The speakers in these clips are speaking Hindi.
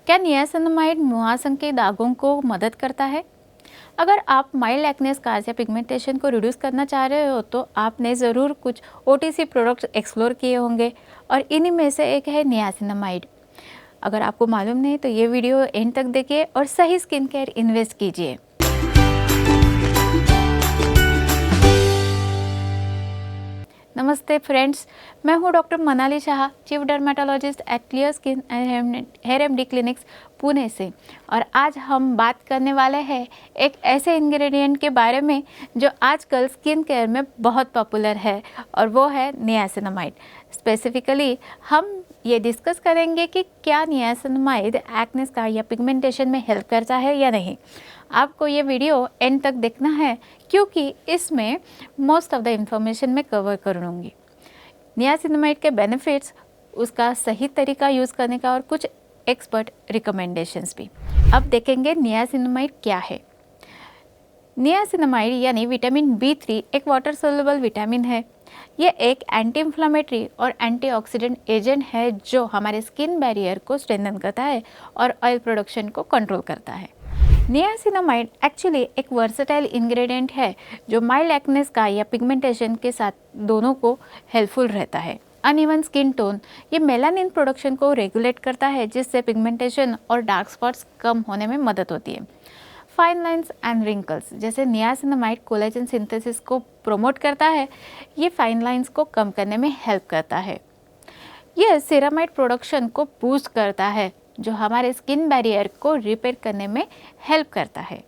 क्या नियासिनामाइड मुहांसक के दागों को मदद करता है? अगर आप माइल्ड एक्ने स्कार्स या पिगमेंटेशन को रिड्यूस करना चाह रहे हो तो आपने ज़रूर कुछ ओटीसी प्रोडक्ट्स एक्सप्लोर किए होंगे और इन्हीं में से एक है नियासिनामाइड। अगर आपको मालूम नहीं तो ये वीडियो एंड तक देखिए और सही स्किन केयर इन्वेस्ट कीजिए। नमस्ते फ्रेंड्स, मैं हूं doctor Manali Shah, chief dermatologist at clear skin and hair MD clinics Pune से। और आज हम बात करने वाले हैं एक ऐसे इंग्रेडिएंट के बारे में जो आजकल स्किन केयर में बहुत पॉपुलर है और वो है नियासिनामाइड। स्पेसिफिकली हम ये डिस्कस करेंगे कि क्या नियासिनामाइड एक्ने स्कार या पिगमेंटेशन में हेल्प करता है या नहीं। आपको ये वीडियो एंड तक देखना है क्योंकि इसमें मोस्ट ऑफ द इंफॉर्मेशन मैं कवर करूँगी। नियासिनामाइड के बेनिफिट्स, उसका सही तरीका यूज़ करने का और कुछ एक्सपर्ट रिकमेंडेशंस भी। अब देखेंगे नियासिनामाइड क्या है। नियासिनामाइड यानी विटामिन B3 एक वाटर सोल्युबल विटामिन है। ये एक एंटी इन्फ्लेमेटरी और एंटीऑक्सीडेंट एजेंट है जो हमारे स्किन बैरियर को स्ट्रेंथन करता है और ऑयल प्रोडक्शन को कंट्रोल करता है। नियासिनामाइड एक्चुअली एक वर्सेटाइल इंग्रेडिएंट है जो माइल्ड एक्ने स्कार या पिगमेंटेशन के साथ दोनों को हेल्पफुल रहता है। अनइवन स्किन टोन, ये मेलानिन प्रोडक्शन को रेगुलेट करता है जिससे पिगमेंटेशन और डार्क स्पॉट्स कम होने में मदद होती है। फाइन लाइंस एंड रिंकल्स, जैसे नियासिनामाइड कोलेजन सिंथेसिस को प्रमोट करता है, ये फाइन लाइंस को कम करने में हेल्प करता है। ये सेरामाइड प्रोडक्शन को बूस्ट करता है जो हमारे स्किन बैरियर को रिपेयर करने में हेल्प करता है।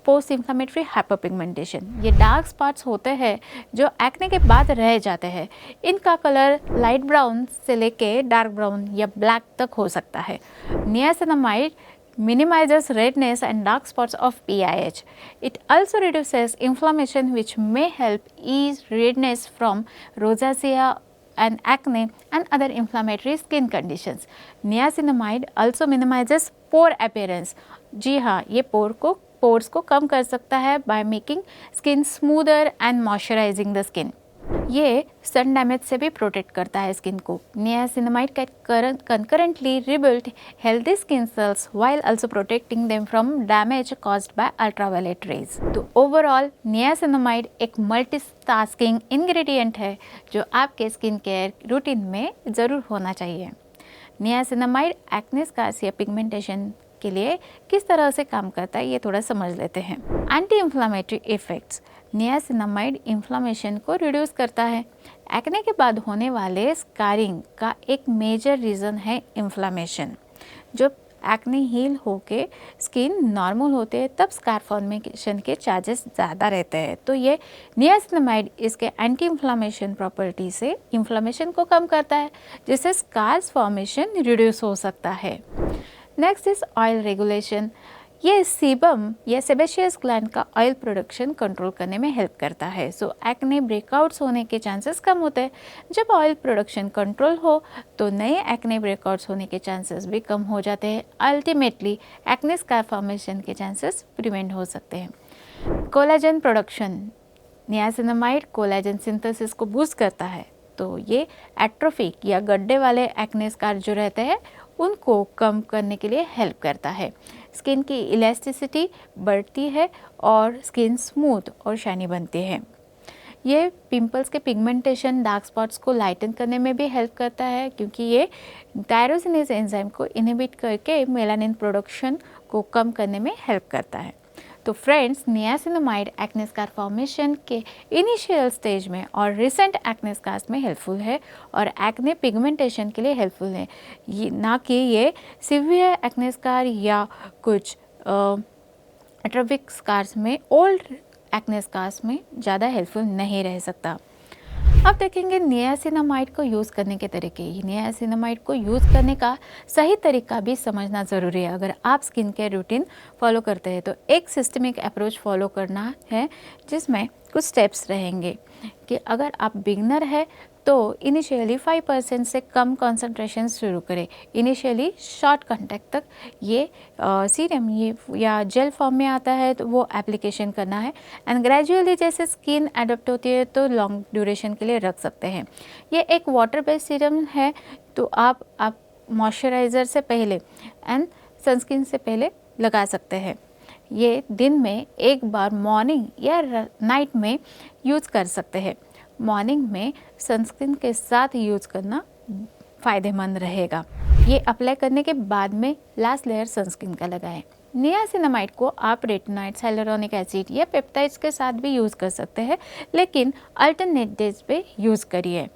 पोस्ट इन्फ्लेमेटरी हाइपरपिगमेंटेशन, ये डार्क स्पॉट्स होते हैं जो एक्ने के बाद रह जाते हैं। इनका कलर लाइट ब्राउन से लेके डार्क ब्राउन या ब्लैक तक हो सकता है। Niacinamide minimizes redness and dark spots of PIH. It also reduces inflammation which may help ease redness from rosacea and acne and other inflammatory skin conditions. Niacinamide also minimizes pore appearance. जी हाँ, ये पोर्स को कम कर सकता है by making skin smoother and moisturizing the skin. ये सन डैमेज से भी प्रोटेक्ट करता है स्किन को। Niacinamide can concurrently rebuild healthy skin cells while also protecting them from damage caused by ultraviolet rays. तो ओवरऑल नियासिनामाइड एक मल्टीटास्किंग इंग्रेडिएंट है जो आपके स्किन केयर रूटीन में ज़रूर होना चाहिए। नियासिनामाइड एक्ने स्कार्स या पिगमेंटेशन के लिए किस तरह से काम करता है ये थोड़ा समझ लेते हैं। Anti inflammatory effects, niacinamide inflammation को रिड्यूस करता है। एक्ने के बाद होने वाले स्कारिंग का एक मेजर रीज़न है इन्फ्लामेशन। जब एक्ने हील होके स्किन नॉर्मल होते हैं तब स्कार फॉर्मेशन के चांसेस ज़्यादा रहते हैं। तो ये नियासिनामाइड इसके एंटी इन्फ्लामेशन प्रॉपर्टी से इन्फ्लामेशन को कम करता है जिससे स्कार्स फॉर्मेशन रिड्यूस हो सकता है। Next is oil regulation. ये सीबम या सेबेशियस ग्लैंड का ऑयल प्रोडक्शन कंट्रोल करने में हेल्प करता है। सो एक्ने ब्रेकआउट्स होने के चांसेस कम होते हैं। जब ऑयल प्रोडक्शन कंट्रोल हो तो नए एक्ने ब्रेकआउट्स होने के चांसेस भी कम हो जाते हैं। अल्टीमेटली एक्ने स्कार फॉर्मेशन के चांसेस प्रिवेंट हो सकते हैं। Collagen production, niacinamide collagen synthesis को बूस्ट करता है तो ये एट्रोफिक या गड्ढे वाले एक्ने स्कार जो रहते हैं उनको कम करने के लिए हेल्प करता है। स्किन की इलास्टिसिटी बढ़ती है और स्किन स्मूथ और शाइनी बनती है। ये पिंपल्स के पिगमेंटेशन, डार्क स्पॉट्स को लाइटन करने में भी हेल्प करता है क्योंकि ये टायरोसिनेज एंजाइम को इनहिबिट करके मेलानिन प्रोडक्शन को कम करने में हेल्प करता है। तो friends, niacinamide acne scar formation के इनिशियल स्टेज में और रिसेंट एक्ने स्कार्स में हेल्पफुल है और एक्ने पिगमेंटेशन के लिए हेल्पफुल है, ये ना कि ये सिवियर एक्ने स्कार या कुछ एट्रोफिक स्कार्स में, ओल्ड एक्ने स्कार्स में ज़्यादा हेल्पफुल नहीं रह सकता। अब देखेंगे नियासिनामाइड को यूज़ करने के तरीके। नियासिनामाइड को यूज़ करने का सही तरीका भी समझना ज़रूरी है। अगर आप स्किन केयर रूटीन फॉलो करते हैं तो एक सिस्टमिक अप्रोच फॉलो करना है जिसमें कुछ स्टेप्स रहेंगे कि अगर आप बिगनर है तो इनिशियली 5% से कम कॉन्सेंट्रेशन शुरू करें। इनिशियली शॉर्ट कॉन्टैक्ट तक ये सीरम ये या जेल फॉर्म में आता है तो वो एप्लीकेशन करना है एंड ग्रेजुअली जैसे स्किन एडप्ट होती है तो लॉन्ग ड्यूरेशन के लिए रख सकते हैं। ये एक वाटर बेस्ड सीरम है तो आप मॉइस्चराइज़र से पहले एंड सनस्क्रीन से पहले लगा सकते हैं। ये दिन में एक बार मॉर्निंग या नाइट में यूज़ कर सकते हैं। मॉर्निंग में सनस्क्रीन के साथ यूज़ करना फ़ायदेमंद रहेगा। ये अप्लाई करने के बाद में लास्ट लेयर सनस्क्रीन का लगाएं। नियासिनामाइड को आप रेटिनॉइड, हाइलुरोनिक एसिड या पेप्टाइड्स के साथ भी यूज़ कर सकते हैं, लेकिन अल्टरनेट डेज पे यूज़ करिए।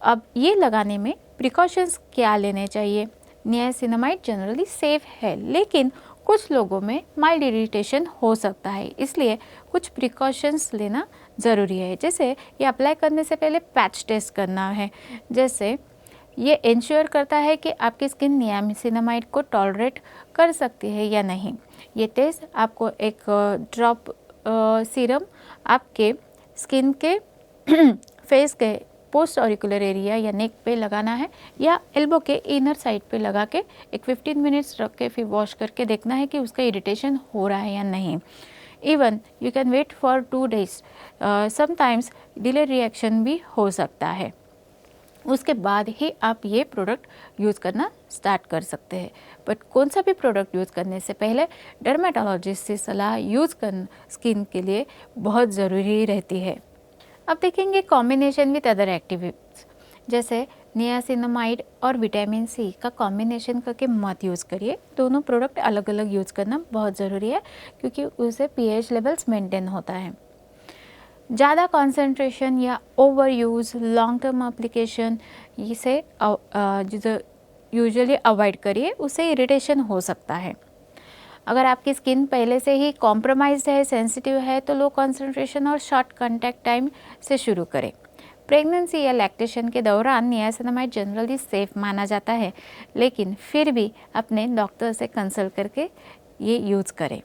अब ये लगाने में प्रिकॉशंस क्या लेने चाहिए? नियासिनामाइड जनरली सेफ है, लेकिन कुछ लोगों में माइल्ड इरिटेशन हो सकता है, इसलिए कुछ प्रिकॉशंस लेना ज़रूरी है। जैसे ये अप्लाई करने से पहले पैच टेस्ट करना है। जैसे ये इंश्योर करता है कि आपकी स्किन नियासिनामाइड को टॉलरेट कर सकती है या नहीं। ये टेस्ट आपको एक ड्रॉप सीरम आपके स्किन के फेस के पोस्ट ऑरिकुलर एरिया या नेक पे लगाना है, या एल्बो के इनर साइड पे लगा के एक 15 मिनट्स रख के फिर वॉश करके देखना है कि उसका इरिटेशन हो रहा है या नहीं। Even you can wait for 2 days, sometimes delay reaction भी हो सकता है। उसके बाद ही आप ये प्रोडक्ट यूज़ करना स्टार्ट कर सकते हैं। बट कौन सा भी प्रोडक्ट यूज़ करने से पहले डर्मेटोलॉजिस्ट से सलाह यूज़ करना स्किन के लिए बहुत ज़रूरी रहती है। अब देखेंगे कॉम्बिनेशन विद अदर एक्टिविटीज। जैसे नियासिनामाइड और विटामिन सी का कॉम्बिनेशन करके मत यूज़ करिए। दोनों प्रोडक्ट अलग अलग यूज़ करना बहुत ज़रूरी है, क्योंकि उससे pH लेवल्स मेंटेन होता है। ज़्यादा कंसंट्रेशन या over use, long term application इसे यूजुअली अवॉइड करिए, उससे इरिटेशन हो सकता है। अगर आपकी स्किन पहले से ही कॉम्प्रोमाइज्ड है, सेंसिटिव है, तो लो कंसंट्रेशन और शॉर्ट कांटेक्ट टाइम से शुरू करें। प्रेगनेंसी या लैक्टेशन के दौरान नियासिनामाइड जनरली सेफ माना जाता है, लेकिन फिर भी अपने डॉक्टर से कंसल्ट करके ये यूज़ करें।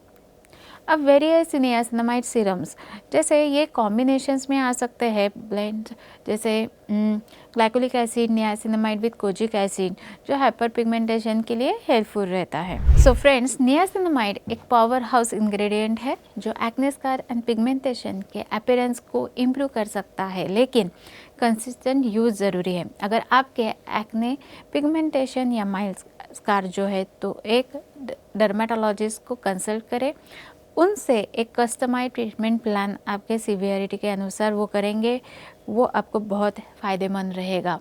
अब वेरियस नियासिनामाइड सीरम्स, जैसे ये कॉम्बिनेशंस में आ सकते हैं ब्लेंड, जैसे glycolic acid niacinamide with kojic acid, जो हाइपर पिगमेंटेशन के लिए हेल्पफुल रहता है। सो फ्रेंड्स, नियासिनामाइड एक पावर हाउस इंग्रेडिएंट है जो एक्ने स्कार एंड पिगमेंटेशन के अपीयरेंस को इम्प्रूव कर सकता है, लेकिन कंसिस्टेंट यूज़ ज़रूरी है। अगर आपके एक्ने, पिगमेंटेशन या माइल्ड स्कार जो है, तो एक डर्मेटोलॉजिस्ट को कंसल्ट करें। उनसे एक कस्टमाइज ट्रीटमेंट प्लान आपके सीवियरिटी के अनुसार वो करेंगे, वो आपको बहुत फ़ायदेमंद रहेगा।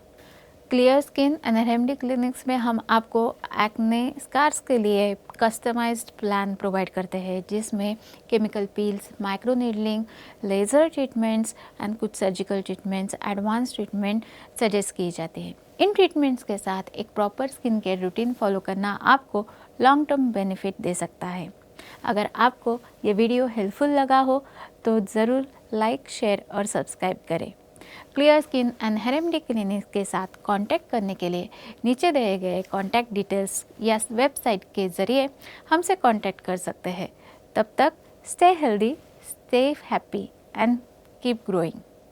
Clear skin and remedy clinics में हम आपको एक्ने स्कार्स के लिए कस्टमाइज्ड प्लान प्रोवाइड करते हैं, जिसमें chemical peels, micro needling, laser treatments and कुछ surgical treatments, advance treatment suggest की जाती है। इन ट्रीटमेंट्स के साथ एक proper skin care routine follow करना आपको लॉन्ग टर्म बेनिफिट दे सकता है। अगर आपको ये वीडियो हेल्पफुल लगा हो तो ज़रूर लाइक, शेयर और सब्सक्राइब करें। Clear skin and remedy clinic के साथ कांटेक्ट करने के लिए नीचे दिए गए कांटेक्ट डिटेल्स या वेबसाइट के ज़रिए हमसे कांटेक्ट कर सकते हैं। तब तक stay healthy, stay happy and keep growing.